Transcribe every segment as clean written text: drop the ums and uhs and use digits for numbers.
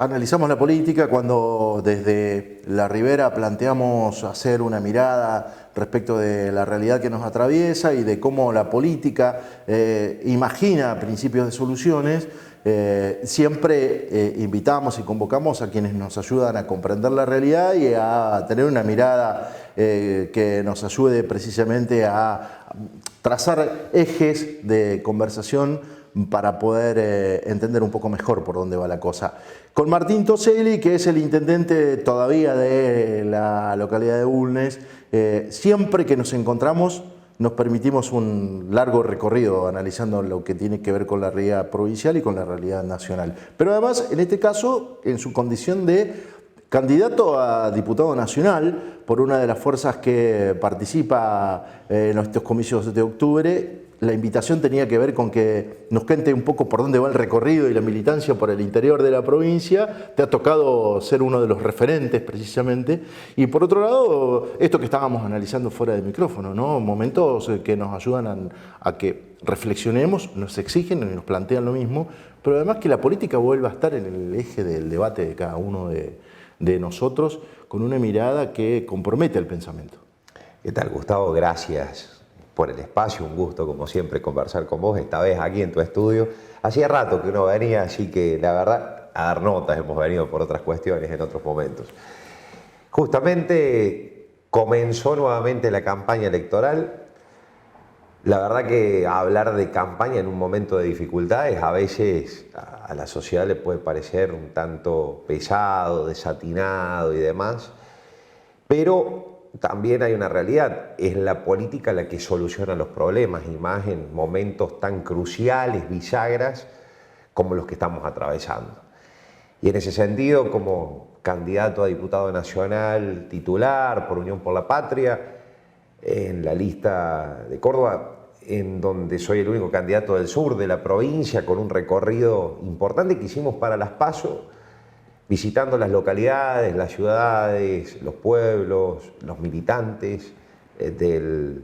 analizamos la política cuando desde la Ribera planteamos hacer una mirada respecto de la realidad que nos atraviesa y de cómo la política imagina principios de soluciones. Siempre invitamos y convocamos a quienes nos ayudan a comprender la realidad y a tener una mirada que nos ayude precisamente a trazar ejes de conversación para poder entender un poco mejor por dónde va la cosa. Con Martín Toselli, que es el intendente todavía de la localidad de Bulnes, siempre que nos encontramos nos permitimos un largo recorrido analizando lo que tiene que ver con la realidad provincial y con la realidad nacional. Pero además, en este caso, en su condición de candidato a diputado nacional por una de las fuerzas que participa en estos comicios de octubre, la invitación tenía que ver con que nos cuente un poco por dónde va el recorrido y la militancia por el interior de la provincia. Te ha tocado ser uno de los referentes precisamente. Y por otro lado, esto que estábamos analizando fuera de micrófono, ¿no? Momentos que nos ayudan a que reflexionemos, nos exigen y nos plantean lo mismo, pero además que la política vuelva a estar en el eje del debate de cada uno de nosotros con una mirada que compromete el pensamiento. ¿Qué tal, Gustavo? Gracias por el espacio, un gusto como siempre conversar con vos, esta vez aquí en tu estudio. Hacía rato que uno venía, así que la verdad a dar notas, hemos venido por otras cuestiones en otros momentos. Justamente comenzó nuevamente la campaña electoral. La verdad que hablar de campaña en un momento de dificultades a veces a la sociedad le puede parecer un tanto pesado, desatinado y demás, pero también hay una realidad, es la política la que soluciona los problemas y más en momentos tan cruciales, bisagras, como los que estamos atravesando. Y en ese sentido, como candidato a diputado nacional titular por Unión por la Patria, en la lista de Córdoba, en donde soy el único candidato del sur de la provincia, con un recorrido importante que hicimos para las PASO, visitando las localidades, las ciudades, los pueblos, los militantes del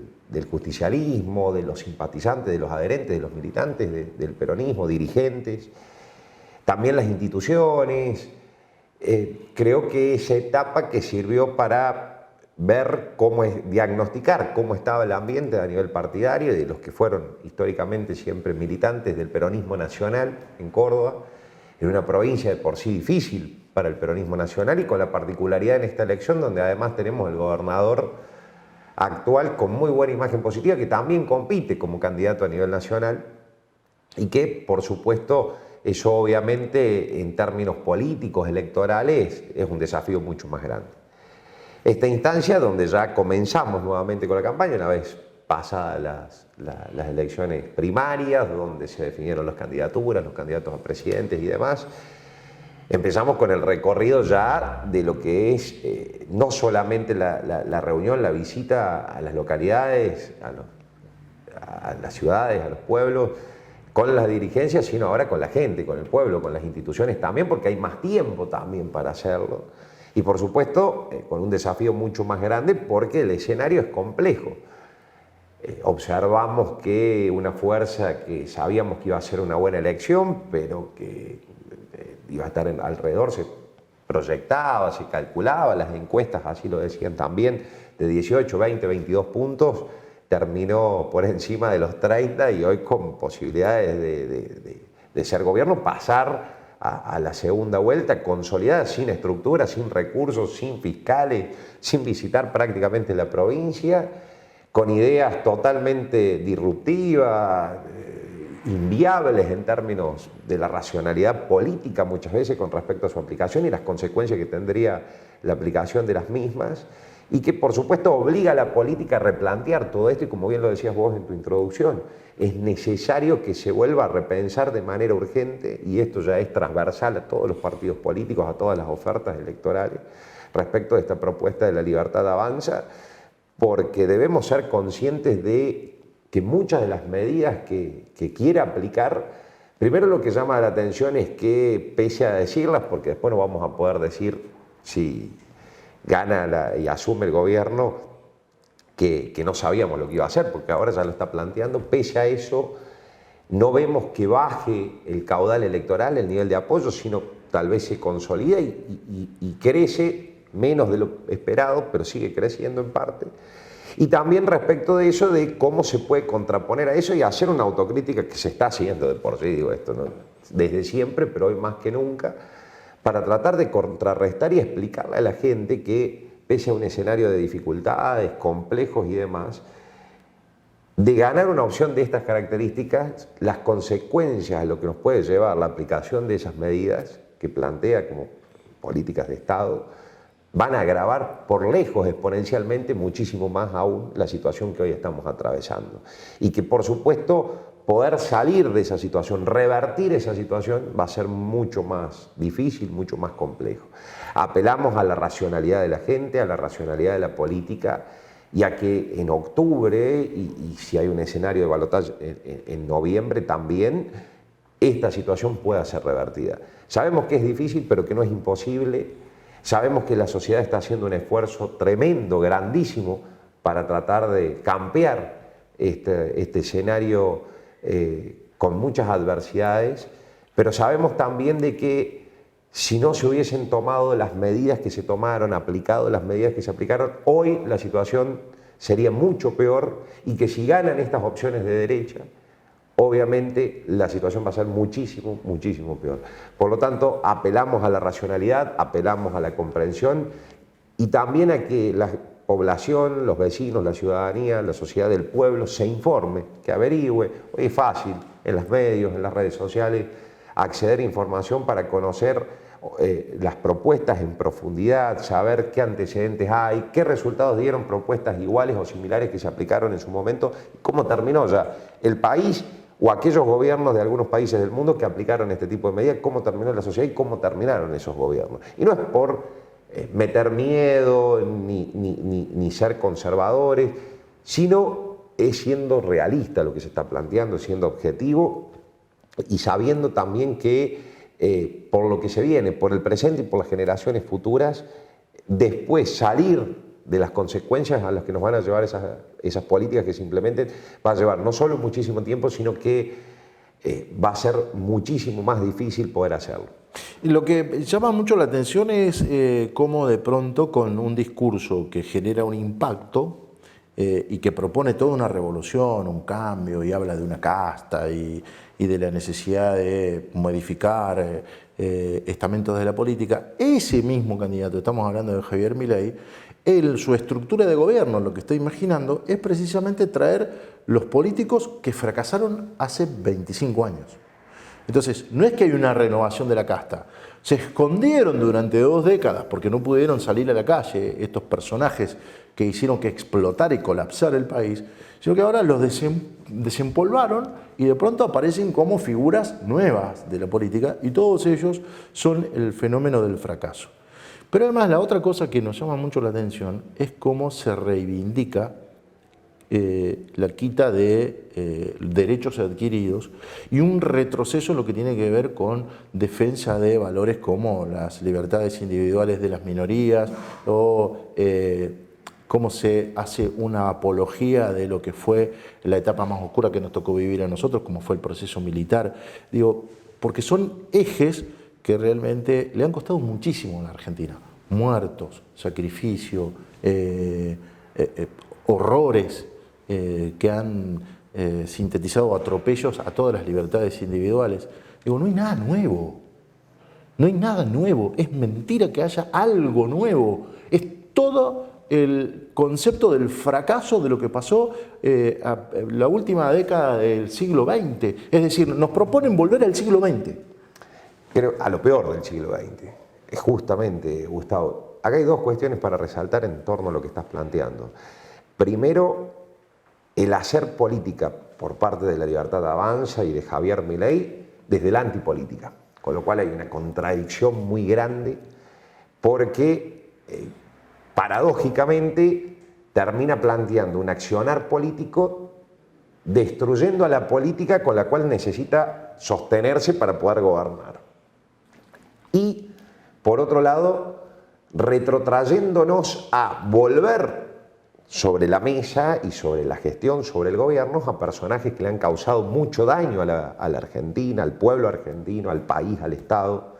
justicialismo, de los simpatizantes, de los adherentes, de los militantes del peronismo, dirigentes, también las instituciones. Creo que esa etapa que sirvió para ver diagnosticar cómo estaba el ambiente a nivel partidario de los que fueron históricamente siempre militantes del peronismo nacional en Córdoba, en una provincia de por sí difícil para el peronismo nacional y con la particularidad en esta elección donde además tenemos el gobernador actual con muy buena imagen positiva que también compite como candidato a nivel nacional y que por supuesto eso obviamente en términos políticos, electorales, es un desafío mucho más grande. Esta instancia donde ya comenzamos nuevamente con la campaña una vez pasadas las elecciones primarias, donde se definieron las candidaturas, los candidatos a presidentes y demás, empezamos con el recorrido ya de lo que es no solamente la reunión, la visita a las localidades, a las ciudades, a los pueblos, con las dirigencias, sino ahora con la gente, con el pueblo, con las instituciones también, porque hay más tiempo también para hacerlo. Y por supuesto, con un desafío mucho más grande porque el escenario es complejo. Observamos que una fuerza que sabíamos que iba a ser una buena elección, pero que iba a estar alrededor, se proyectaba, se calculaba, las encuestas así lo decían también, de 18, 20, 22 puntos, terminó por encima de los 30 y hoy con posibilidades de ser gobierno, pasar a la segunda vuelta consolidada, sin estructura, sin recursos, sin fiscales, sin visitar prácticamente la provincia, con ideas totalmente disruptivas, inviables en términos de la racionalidad política muchas veces con respecto a su aplicación y las consecuencias que tendría la aplicación de las mismas, y que por supuesto obliga a la política a replantear todo esto y como bien lo decías vos en tu introducción, es necesario que se vuelva a repensar de manera urgente, y esto ya es transversal a todos los partidos políticos, a todas las ofertas electorales, respecto de esta propuesta de la Libertad Avanza, porque debemos ser conscientes de que muchas de las medidas que quiere aplicar, primero lo que llama la atención es que, pese a decirlas, porque después no vamos a poder decir si gana y asume el gobierno, que no sabíamos lo que iba a hacer, porque ahora ya lo está planteando, pese a eso, no vemos que baje el caudal electoral, el nivel de apoyo, sino tal vez se consolida y crece menos de lo esperado, pero sigue creciendo en parte. Y también respecto de eso, de cómo se puede contraponer a eso y hacer una autocrítica que se está haciendo de por sí, digo esto, ¿no? Desde siempre, pero hoy más que nunca, para tratar de contrarrestar y explicarle a la gente que, pese a un escenario de dificultades, complejos y demás, de ganar una opción de estas características, las consecuencias a lo que nos puede llevar la aplicación de esas medidas que plantea como políticas de Estado, van a agravar por lejos exponencialmente muchísimo más aún la situación que hoy estamos atravesando. Y que por supuesto poder salir de esa situación, revertir esa situación va a ser mucho más difícil, mucho más complejo. Apelamos a la racionalidad de la gente, a la racionalidad de la política y a que en octubre, y si hay un escenario de balotaje en noviembre también, esta situación pueda ser revertida. Sabemos que es difícil, pero que no es imposible. Sabemos que la sociedad está haciendo un esfuerzo tremendo, grandísimo, para tratar de cambiar este escenario con muchas adversidades, pero sabemos también de que si no se hubiesen tomado las medidas que se tomaron, aplicado las medidas que se aplicaron, hoy la situación sería mucho peor y que si ganan estas opciones de derecha, obviamente la situación va a ser muchísimo, muchísimo peor. Por lo tanto, apelamos a la racionalidad, apelamos a la comprensión y también a que la población, los vecinos, la ciudadanía, la sociedad del pueblo se informe, que averigüe. Hoy es fácil en los medios, en las redes sociales, acceder a información para conocer las propuestas en profundidad, saber qué antecedentes hay, qué resultados dieron propuestas iguales o similares que se aplicaron en su momento, cómo terminó ya el país o aquellos gobiernos de algunos países del mundo que aplicaron este tipo de medidas, cómo terminó la sociedad y cómo terminaron esos gobiernos. Y no es por meter miedo ni ser conservadores, sino es siendo realista lo que se está planteando, siendo objetivo y sabiendo también que por lo que se viene, por el presente y por las generaciones futuras, después salir de las consecuencias a las que nos van a llevar esas políticas que se implementen, va a llevar no solo muchísimo tiempo, sino que va a ser muchísimo más difícil poder hacerlo. Y lo que llama mucho la atención es cómo de pronto con un discurso que genera un impacto y que propone toda una revolución, un cambio, y habla de una casta y de la necesidad de modificar estamentos de la política, ese mismo candidato, estamos hablando de Javier Milei, su estructura de gobierno, lo que estoy imaginando, es precisamente traer los políticos que fracasaron hace 25 años. Entonces, no es que hay una renovación de la casta, se escondieron durante 2 décadas porque no pudieron salir a la calle estos personajes que hicieron que explotara y colapsara el país, sino que ahora los desempolvaron y de pronto aparecen como figuras nuevas de la política y todos ellos son el fenómeno del fracaso. Pero además la otra cosa que nos llama mucho la atención es cómo se reivindica la quita de derechos adquiridos y un retroceso en lo que tiene que ver con defensa de valores como las libertades individuales de las minorías o cómo se hace una apología de lo que fue la etapa más oscura que nos tocó vivir a nosotros, como fue el proceso militar. Digo, porque son ejes que realmente le han costado muchísimo a la Argentina. Muertos, sacrificio, horrores que han sintetizado atropellos a todas las libertades individuales. Digo, no hay nada nuevo. No hay nada nuevo. Es mentira que haya algo nuevo. Es todo el concepto del fracaso de lo que pasó la última década del siglo XX. Es decir, nos proponen volver al siglo XX. Pero a lo peor del siglo XX. Es justamente, Gustavo, acá hay 2 cuestiones para resaltar en torno a lo que estás planteando. Primero, el hacer política por parte de La Libertad Avanza y de Javier Milei desde la antipolítica, con lo cual hay una contradicción muy grande porque paradójicamente termina planteando un accionar político destruyendo a la política con la cual necesita sostenerse para poder gobernar. Y, por otro lado, retrotrayéndonos a volver sobre la mesa y sobre la gestión, sobre el gobierno, a personajes que le han causado mucho daño a la Argentina, al pueblo argentino, al país, al Estado.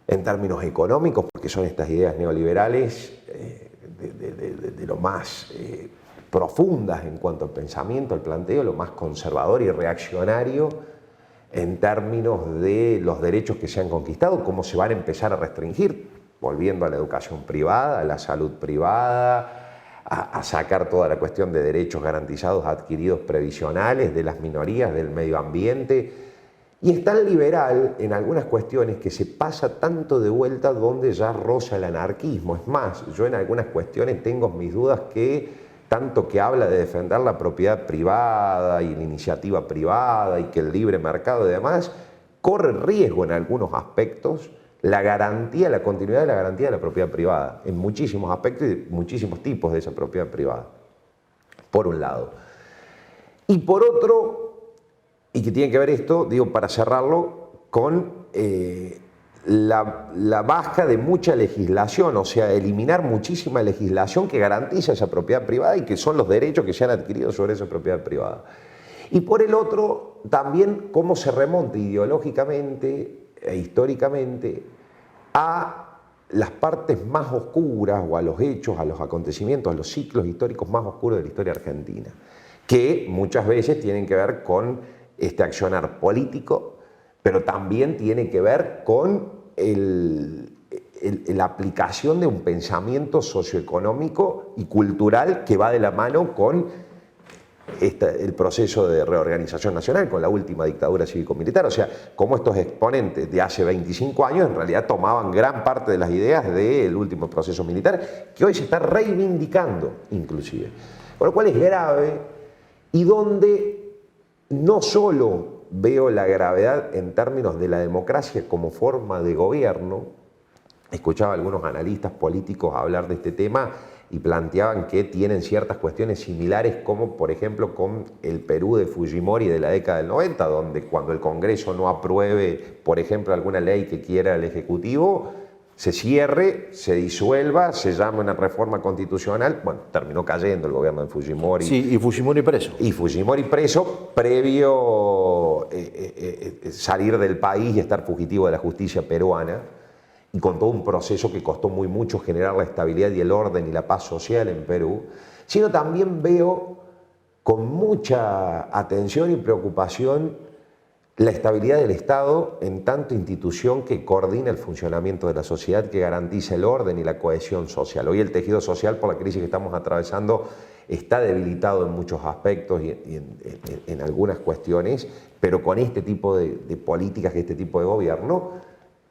en términos económicos, porque son estas ideas neoliberales de lo más profundas en cuanto al pensamiento, al planteo, lo más conservador y reaccionario en términos de los derechos que se han conquistado, cómo se van a empezar a restringir, volviendo a la educación privada, a la salud privada, a sacar toda la cuestión de derechos garantizados adquiridos previsionales de las minorías, del medio ambiente. Y es tan liberal en algunas cuestiones que se pasa tanto de vuelta donde ya roza el anarquismo. Es más, yo en algunas cuestiones tengo mis dudas que tanto que habla de defender la propiedad privada y la iniciativa privada y que el libre mercado y demás, corre riesgo en algunos aspectos la garantía, la continuidad de la garantía de la propiedad privada, en muchísimos aspectos y muchísimos tipos de esa propiedad privada, por un lado. Y por otro, y que tiene que ver esto, digo, para cerrarlo, con la baja de mucha legislación, o sea, eliminar muchísima legislación que garantiza esa propiedad privada y que son los derechos que se han adquirido sobre esa propiedad privada. Y por el otro, también cómo se remonta ideológicamente e históricamente a las partes más oscuras o a los hechos, a los acontecimientos, a los ciclos históricos más oscuros de la historia argentina, que muchas veces tienen que ver con este accionar político, pero también tiene que ver con la aplicación de un pensamiento socioeconómico y cultural que va de la mano con el proceso de reorganización nacional, con la última dictadura cívico-militar. O sea, cómo estos exponentes de hace 25 años en realidad tomaban gran parte de las ideas del último proceso militar, que hoy se está reivindicando inclusive. Con lo cual es grave, y donde no solo veo la gravedad en términos de la democracia como forma de gobierno. Escuchaba a algunos analistas políticos hablar de este tema y planteaban que tienen ciertas cuestiones similares, como por ejemplo con el Perú de Fujimori de la década del 90, donde cuando el Congreso no apruebe, por ejemplo, alguna ley que quiera el Ejecutivo, se cierre, se disuelva, se llame una reforma constitucional. Bueno, terminó cayendo el gobierno de Fujimori. Sí, y Fujimori preso. Y Fujimori preso previo salir del país y estar fugitivo de la justicia peruana, y con todo un proceso que costó muy mucho generar la estabilidad y el orden y la paz social en Perú, sino también veo con mucha atención y preocupación la estabilidad del Estado en tanto institución que coordina el funcionamiento de la sociedad, que garantiza el orden y la cohesión social. Hoy el tejido social, por la crisis que estamos atravesando, está debilitado en muchos aspectos y en algunas cuestiones, pero con este tipo de políticas, este tipo de gobierno,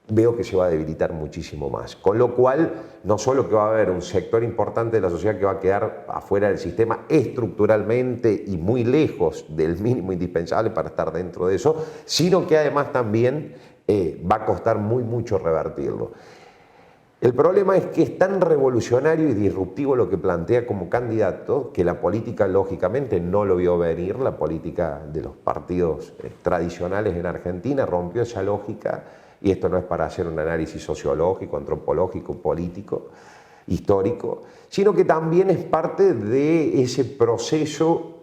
veo que se va a debilitar muchísimo más. Con lo cual, no solo que va a haber un sector importante de la sociedad que va a quedar afuera del sistema estructuralmente y muy lejos del mínimo indispensable para estar dentro de eso, sino que además también va a costar mucho revertirlo. El problema es que es tan revolucionario y disruptivo lo que plantea como candidato que la política lógicamente no lo vio venir. La política de los partidos tradicionales en Argentina rompió esa lógica. Y esto no es para hacer un análisis sociológico, antropológico, político, histórico, sino que también es parte de ese proceso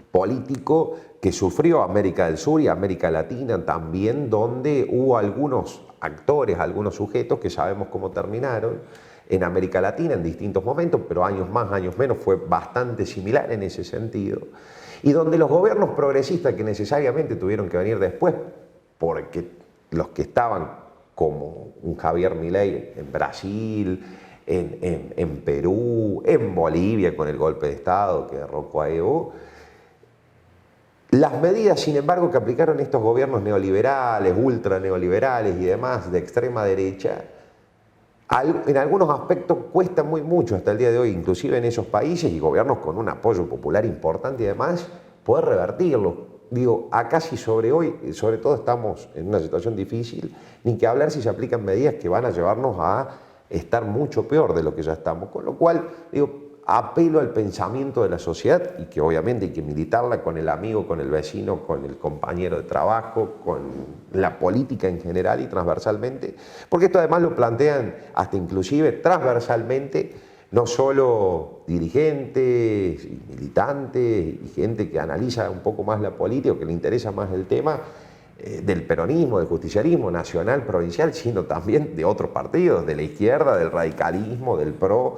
político que sufrió América del Sur y América Latina también, donde hubo algunos actores, algunos sujetos que sabemos cómo terminaron en América Latina en distintos momentos, pero años más, años menos, fue bastante similar en ese sentido, y donde los gobiernos progresistas que necesariamente tuvieron que venir después, porque los que estaban como un Javier Milei en Brasil, en Perú, en Bolivia con el golpe de Estado que derrocó a Evo, las medidas, sin embargo, que aplicaron estos gobiernos neoliberales, ultraneoliberales y demás de extrema derecha, en algunos aspectos cuesta muy mucho hasta el día de hoy, inclusive en esos países y gobiernos con un apoyo popular importante y demás, poder revertirlo. Digo, acá sí sobre todo estamos en una situación difícil, ni que hablar si se aplican medidas que van a llevarnos a estar mucho peor de lo que ya estamos. Con lo cual, digo, apelo al pensamiento de la sociedad y que obviamente hay que militarla con el amigo, con el vecino, con el compañero de trabajo, con la política en general y transversalmente, porque esto además lo plantean hasta inclusive transversalmente, no solo dirigentes y militantes y gente que analiza un poco más la política o que le interesa más el tema, del peronismo, del justicialismo nacional, provincial, sino también de otros partidos, de la izquierda, del radicalismo, del PRO.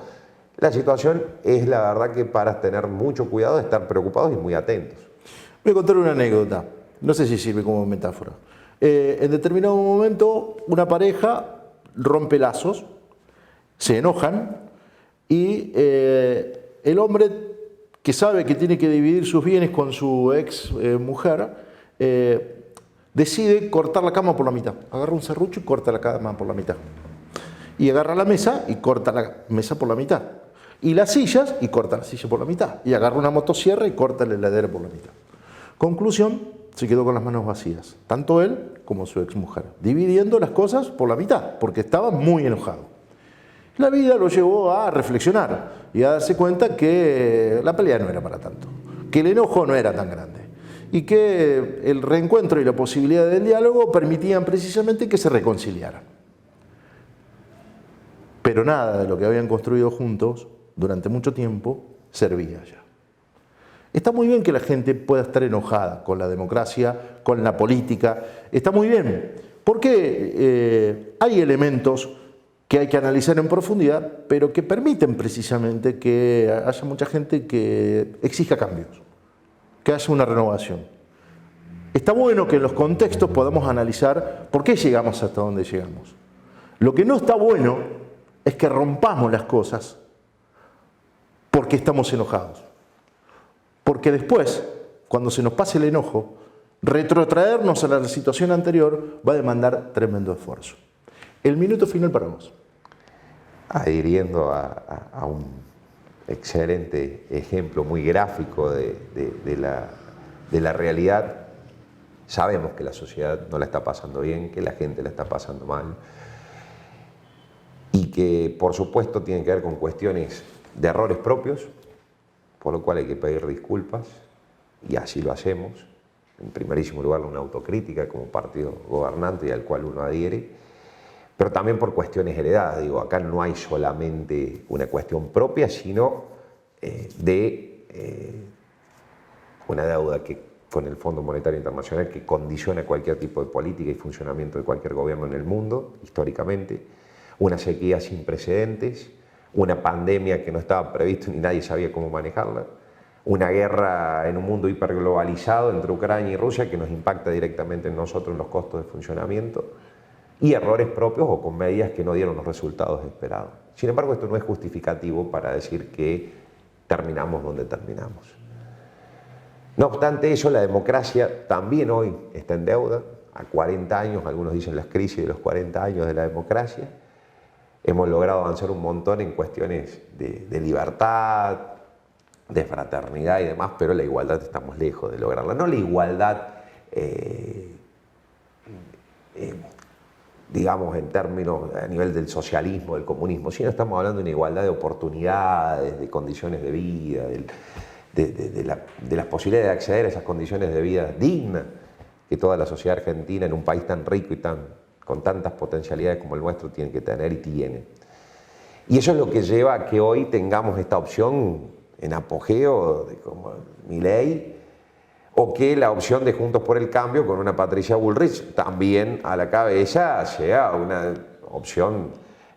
La situación es, la verdad, que para tener mucho cuidado, de estar preocupados y muy atentos. Voy a contar una anécdota, no sé si sirve como metáfora. En determinado momento, una pareja rompe lazos, se enojan y el hombre, que sabe que tiene que dividir sus bienes con su ex mujer, decide cortar la cama por la mitad. Agarra un serrucho y corta la cama por la mitad. Y agarra la mesa y corta la mesa por la mitad. Y las sillas y corta la silla por la mitad. Y agarra una motosierra y corta la heladera por la mitad. Conclusión, se quedó con las manos vacías. Tanto él como su ex mujer. Dividiendo las cosas por la mitad, porque estaba muy enojado. La vida lo llevó a reflexionar y a darse cuenta que la pelea no era para tanto, que el enojo no era tan grande y que el reencuentro y la posibilidad del diálogo permitían precisamente que se reconciliaran. Pero nada de lo que habían construido juntos durante mucho tiempo servía ya. Está muy bien que la gente pueda estar enojada con la democracia, con la política, está muy bien, porque hay elementos que hay que analizar en profundidad, pero que permiten precisamente que haya mucha gente que exija cambios, que haya una renovación. Está bueno que en los contextos podamos analizar por qué llegamos hasta donde llegamos. Lo que no está bueno es que rompamos las cosas porque estamos enojados. Porque después, cuando se nos pase el enojo, retrotraernos a la situación anterior va a demandar tremendo esfuerzo. El minuto final para vos. Adhiriendo a un excelente ejemplo muy gráfico de la realidad, sabemos que la sociedad no la está pasando bien, que la gente la está pasando mal y que por supuesto tiene que ver con cuestiones de errores propios, por lo cual hay que pedir disculpas y así lo hacemos. En primerísimo lugar, una autocrítica como partido gobernante y al cual uno adhiere, pero también por cuestiones heredadas. Digo, acá no hay solamente una cuestión propia, sino de una deuda con el Fondo Monetario Internacional que condiciona cualquier tipo de política y funcionamiento de cualquier gobierno en el mundo, históricamente, una sequía sin precedentes, una pandemia que no estaba prevista ni nadie sabía cómo manejarla, una guerra en un mundo hiperglobalizado entre Ucrania y Rusia que nos impacta directamente en nosotros en los costos de funcionamiento, y errores propios o con medidas que no dieron los resultados esperados. Sin embargo, esto no es justificativo para decir que terminamos donde terminamos. No obstante eso, la democracia también hoy está en deuda, a 40 años, algunos dicen las crisis de los 40 años de la democracia. Hemos logrado avanzar un montón en cuestiones de libertad, de fraternidad y demás, pero la igualdad estamos lejos de lograrla. No la igualdad, digamos, en términos a nivel del socialismo, del comunismo, sino estamos hablando de una igualdad de oportunidades, de condiciones de vida, de las posibilidades de acceder a esas condiciones de vida dignas que toda la sociedad argentina en un país tan rico y con tantas potencialidades como el nuestro tiene que tener y tiene. Y eso es lo que lleva a que hoy tengamos esta opción en apogeo como Milei, o que la opción de Juntos por el Cambio con una Patricia Bullrich también a la cabeza sea una opción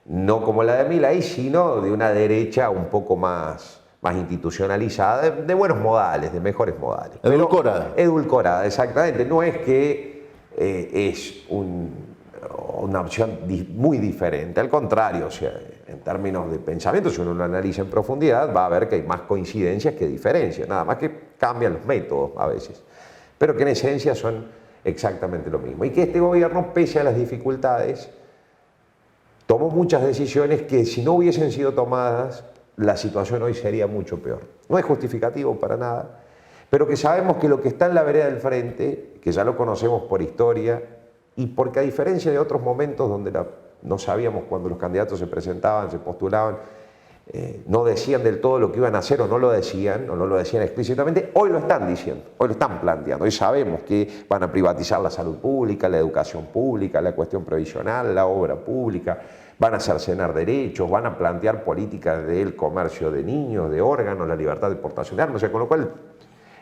no como la de Milei, sino de una derecha un poco más institucionalizada, de buenos modales, de mejores modales. Edulcorada. Edulcorada, exactamente. No es que es una opción muy diferente, al contrario, o sea, en términos de pensamiento, si uno lo analiza en profundidad, va a ver que hay más coincidencias que diferencias, nada más que cambian los métodos a veces, pero que en esencia son exactamente lo mismo. Y que este gobierno, pese a las dificultades, tomó muchas decisiones que si no hubiesen sido tomadas, la situación hoy sería mucho peor. No es justificativo para nada, pero que sabemos que lo que está en la vereda del frente, que ya lo conocemos por historia, y porque a diferencia de otros momentos donde no sabíamos cuando los candidatos se presentaban, se postulaban, no decían del todo lo que iban a hacer o no lo decían explícitamente, hoy lo están diciendo, hoy lo están planteando. Hoy sabemos que van a privatizar la salud pública, la educación pública, la cuestión previsional, la obra pública, van a cercenar derechos, van a plantear políticas del comercio de niños, de órganos, la libertad de portación de armas, o sea, con lo cual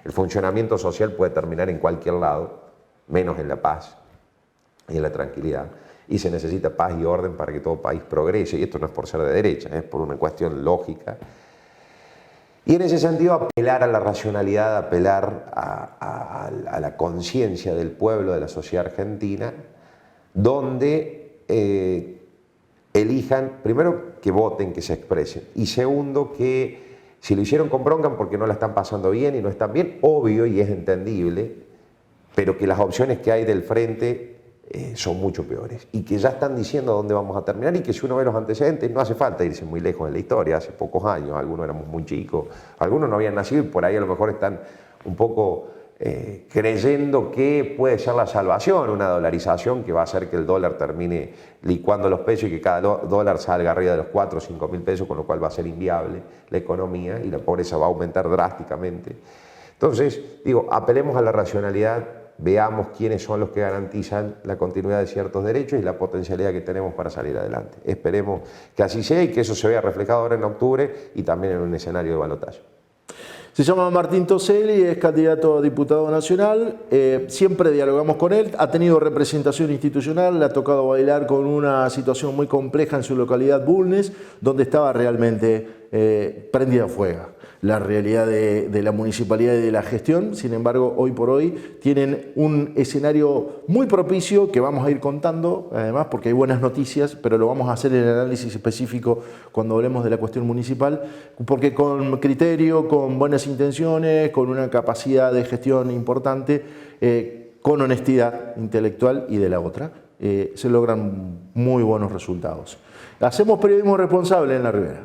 el funcionamiento social puede terminar en cualquier lado, menos en la paz y en la tranquilidad. Y se necesita paz y orden para que todo país progrese, y esto no es por ser de derecha, es por una cuestión lógica. Y en ese sentido apelar a la racionalidad, apelar a la conciencia del pueblo, de la sociedad argentina, donde elijan, primero, que voten, que se expresen, y segundo, que si lo hicieron con bronca porque no la están pasando bien y no están bien, obvio y es entendible, pero que las opciones que hay del frente son mucho peores y que ya están diciendo dónde vamos a terminar, y que si uno ve los antecedentes no hace falta irse muy lejos en la historia, hace pocos años, algunos éramos muy chicos, algunos no habían nacido y por ahí a lo mejor están un poco creyendo que puede ser la salvación, una dolarización que va a hacer que el dólar termine licuando los pesos y que cada dólar salga arriba de los 4 o 5 mil pesos, con lo cual va a ser inviable la economía y la pobreza va a aumentar drásticamente. Entonces, digo, apelemos a la racionalidad, veamos quiénes son los que garantizan la continuidad de ciertos derechos y la potencialidad que tenemos para salir adelante. Esperemos que así sea y que eso se vea reflejado ahora en octubre y también en un escenario de balotaje. Se llama Martín Toselli, es candidato a diputado nacional, siempre dialogamos con él, ha tenido representación institucional, le ha tocado bailar con una situación muy compleja en su localidad Bulnes, donde estaba realmente prendida a fuego la realidad de la municipalidad y de la gestión. Sin embargo, hoy por hoy tienen un escenario muy propicio que vamos a ir contando, además porque hay buenas noticias, pero lo vamos a hacer en el análisis específico cuando hablemos de la cuestión municipal, porque con criterio, con buenas intenciones, con una capacidad de gestión importante, con honestidad intelectual y de la otra, se logran muy buenos resultados. Hacemos periodismo responsable en La Ribera.